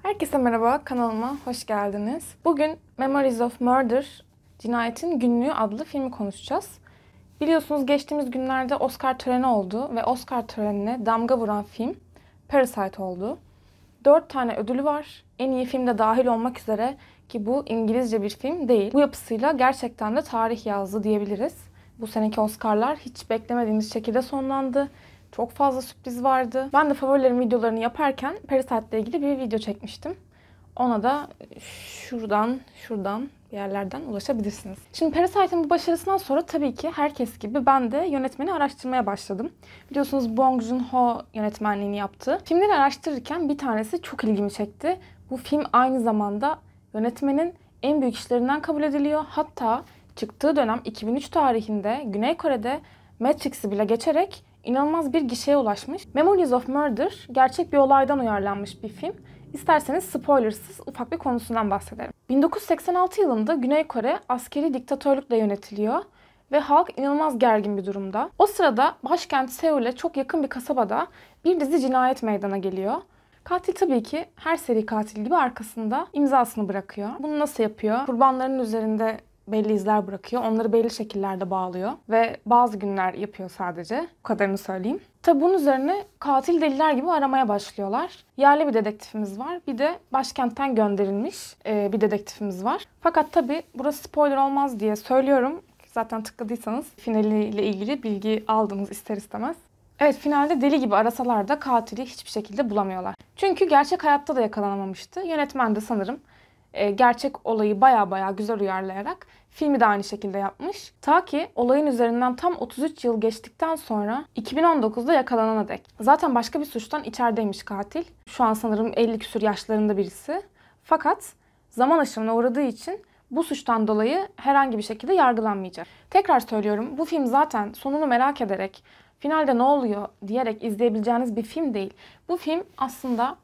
Herkese merhaba, kanalıma hoş geldiniz. Bugün Memories of Murder, Cinayetin Günlüğü adlı filmi konuşacağız. Biliyorsunuz geçtiğimiz günlerde Oscar töreni oldu ve Oscar törenine damga vuran film Parasite oldu. 4 tane ödülü var. En iyi film de dahil olmak üzere ki bu İngilizce bir film değil. Bu yapısıyla gerçekten de tarih yazdı diyebiliriz. Bu seneki Oscar'lar hiç beklemediğimiz şekilde sonlandı. Çok fazla sürpriz vardı. Ben de favorilerim videolarını yaparken Parasite ile ilgili bir video çekmiştim. Ona da şuradan bir yerlerden ulaşabilirsiniz. Şimdi Parasite'in bu başarısından sonra tabii ki herkes gibi ben de yönetmeni araştırmaya başladım. Biliyorsunuz Bong Joon-ho yönetmenliğini yaptı. Filmleri araştırırken bir tanesi çok ilgimi çekti. Bu film aynı zamanda yönetmenin en büyük işlerinden kabul ediliyor. Hatta çıktığı dönem 2003 tarihinde Güney Kore'de Matrix'i bile geçerek inanılmaz bir gişeye ulaşmış. Memories of Murder gerçek bir olaydan uyarlanmış bir film. İsterseniz spoilersız ufak bir konusundan bahsedelim. 1986 yılında Güney Kore askeri diktatörlükle yönetiliyor ve halk inanılmaz gergin bir durumda. O sırada başkent Seul'e çok yakın bir kasabada bir dizi cinayet meydana geliyor. Katil tabii ki her seri katil gibi arkasında imzasını bırakıyor. Bunu nasıl yapıyor? Kurbanların üzerinde belli izler bırakıyor. Onları belli şekillerde bağlıyor. Ve bazı günler yapıyor sadece. Bu kadarını söyleyeyim. Tabi bunun üzerine katil deliler gibi aramaya başlıyorlar. Yerli bir dedektifimiz var. Bir de başkentten gönderilmiş bir dedektifimiz var. Fakat tabi burası spoiler olmaz diye söylüyorum. Zaten tıkladıysanız finaliyle ilgili bilgi aldınız ister istemez. Evet, finalde deli gibi arasalar da katili hiçbir şekilde bulamıyorlar. Çünkü gerçek hayatta da yakalanamamıştı. Yönetmen de sanırım gerçek olayı baya güzel uyarlayarak filmi de aynı şekilde yapmış. Ta ki olayın üzerinden tam 33 yıl geçtikten sonra 2019'da yakalanana dek. Zaten başka bir suçtan içerideymiş katil. Şu an sanırım 50 küsur yaşlarında birisi. Fakat zaman aşımına uğradığı için bu suçtan dolayı herhangi bir şekilde yargılanmayacak. Tekrar söylüyorum, bu film zaten sonunu merak ederek, finalde ne oluyor diyerek izleyebileceğiniz bir film değil. Bu film aslında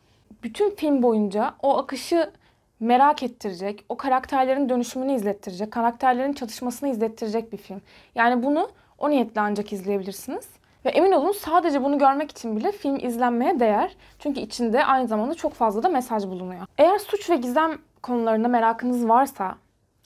bütün film boyunca o akışı merak ettirecek, o karakterlerin dönüşümünü izlettirecek, karakterlerin çatışmasını izlettirecek bir film. Yani bunu o niyetle ancak izleyebilirsiniz. Ve emin olun sadece bunu görmek için bile film izlenmeye değer. Çünkü içinde aynı zamanda çok fazla da mesaj bulunuyor. Eğer suç ve gizem konularında merakınız varsa,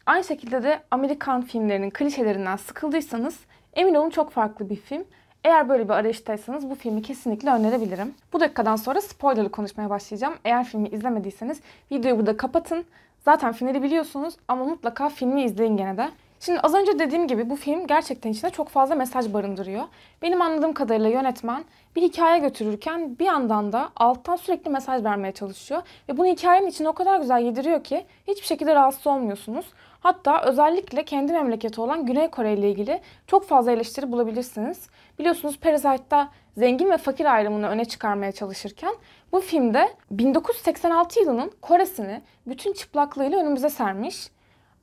aynı şekilde de Amerikan filmlerinin klişelerinden sıkıldıysanız emin olun çok farklı bir film. Eğer böyle bir arayıştaysanız bu filmi kesinlikle önerebilirim. Bu dakikadan sonra spoilerlı konuşmaya başlayacağım. Eğer filmi izlemediyseniz videoyu burada kapatın. Zaten finali biliyorsunuz ama mutlaka filmi izleyin gene de. Şimdi az önce dediğim gibi bu film gerçekten içinde çok fazla mesaj barındırıyor. Benim anladığım kadarıyla yönetmen bir hikaye götürürken bir yandan da alttan sürekli mesaj vermeye çalışıyor. Ve bunu hikayenin içine o kadar güzel yediriyor ki hiçbir şekilde rahatsız olmuyorsunuz. Hatta özellikle kendi memleketi olan Güney Kore ile ilgili çok fazla eleştiri bulabilirsiniz. Biliyorsunuz Parasite'da zengin ve fakir ayrımını öne çıkarmaya çalışırken bu filmde 1986 yılının Kore'sini bütün çıplaklığıyla önümüze sermiş.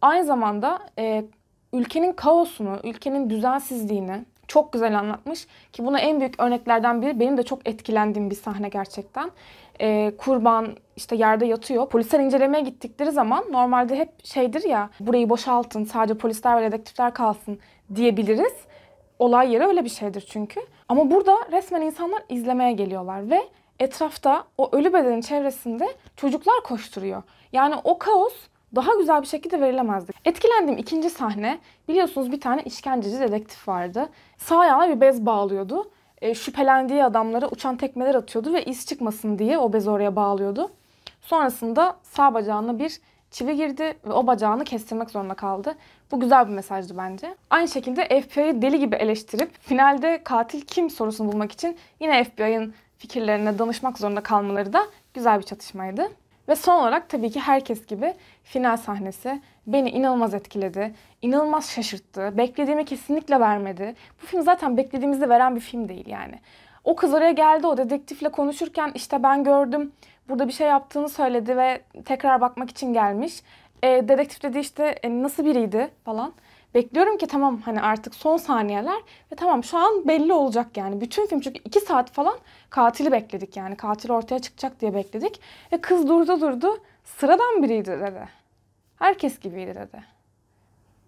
Aynı zamanda ülkenin kaosunu, ülkenin düzensizliğini çok güzel anlatmış ki buna en büyük örneklerden biri benim de çok etkilendiğim bir sahne gerçekten. Kurban işte yerde yatıyor. Polisler incelemeye gittikleri zaman normalde hep şeydir ya, burayı boşaltın sadece polisler ve dedektifler kalsın diyebiliriz. Olay yeri öyle bir şeydir çünkü. Ama burada resmen insanlar izlemeye geliyorlar ve etrafta o ölü bedenin çevresinde çocuklar koşturuyor. Yani o kaos daha güzel bir şekilde verilemezdi. Etkilendiğim ikinci sahne, biliyorsunuz bir tane işkenceci dedektif vardı. Sağ ayağına bir bez bağlıyordu. Şüphelendiği adamlara uçan tekmeler atıyordu ve iz çıkmasın diye o bezi oraya bağlıyordu. Sonrasında sağ bacağına bir çivi girdi ve o bacağını kestirmek zorunda kaldı. Bu güzel bir mesajdı bence. Aynı şekilde FBI'yi deli gibi eleştirip finalde katil kim sorusunu bulmak için yine FBI'ın fikirlerine danışmak zorunda kalmaları da güzel bir çatışmaydı. Ve son olarak tabii ki herkes gibi final sahnesi beni inanılmaz etkiledi. İnanılmaz şaşırttı. Beklediğimi kesinlikle vermedi. Bu film zaten beklediğimizi veren bir film değil yani. O kız oraya geldi, o dedektifle konuşurken işte ben gördüm, burada bir şey yaptığını söyledi ve tekrar bakmak için gelmiş. Dedektif dedi işte nasıl biriydi falan. Bekliyorum ki tamam hani artık son saniyeler ve tamam şu an belli olacak yani. Bütün film çünkü 2 saat falan katili bekledik yani. Katil ortaya çıkacak diye bekledik. Ve kız durdu sıradan biriydi dedi. Herkes gibiydi dedi.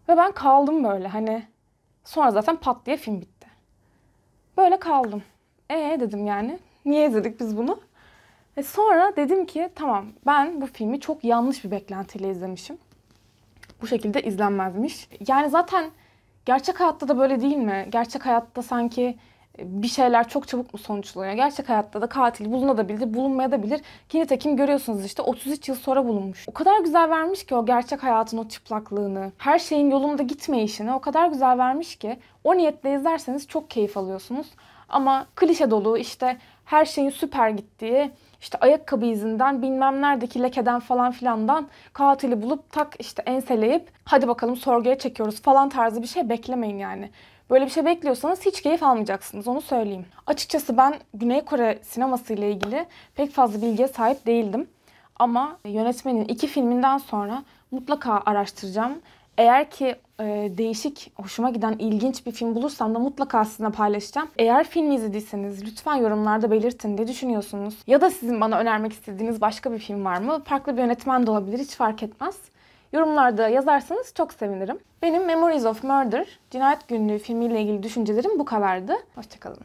Ve ben kaldım böyle hani sonra zaten pat diye film bitti. Böyle kaldım. Dedim yani niye izledik biz bunu? Ve sonra dedim ki tamam, ben bu filmi çok yanlış bir beklentiyle izlemişim. Bu şekilde izlenmezmiş. Yani zaten gerçek hayatta da böyle değil mi? Gerçek hayatta sanki bir şeyler çok çabuk mu sonuçlanıyor? Gerçek hayatta da katil bulunabilir, bulunmayabilir. Ki nitekim görüyorsunuz işte 33 yıl sonra bulunmuş. O kadar güzel vermiş ki o gerçek hayatın o çıplaklığını, her şeyin yolunda gitmeyişini o kadar güzel vermiş ki o niyetle izlerseniz çok keyif alıyorsunuz. Ama klişe dolu işte her şeyin süper gittiği, işte ayakkabı izinden bilmem neredeki lekeden falan filandan katili bulup tak işte enseleyip hadi bakalım sorguya çekiyoruz falan tarzı bir şey beklemeyin yani. Böyle bir şey bekliyorsanız hiç keyif almayacaksınız, onu söyleyeyim. Açıkçası ben Güney Kore sineması ile ilgili pek fazla bilgiye sahip değildim. Ama yönetmenin 2 filminden sonra mutlaka araştıracağım. Eğer ki değişik, hoşuma giden, ilginç bir film bulursam da mutlaka sizinle paylaşacağım. Eğer filmi izlediyseniz lütfen yorumlarda belirtin ne düşünüyorsunuz. Ya da sizin bana önermek istediğiniz başka bir film var mı? Farklı bir yönetmen de olabilir, hiç fark etmez. Yorumlarda yazarsanız çok sevinirim. Benim Memories of Murder, Cinayet Günlüğü filmiyle ilgili düşüncelerim bu kadardı. Hoşça kalın.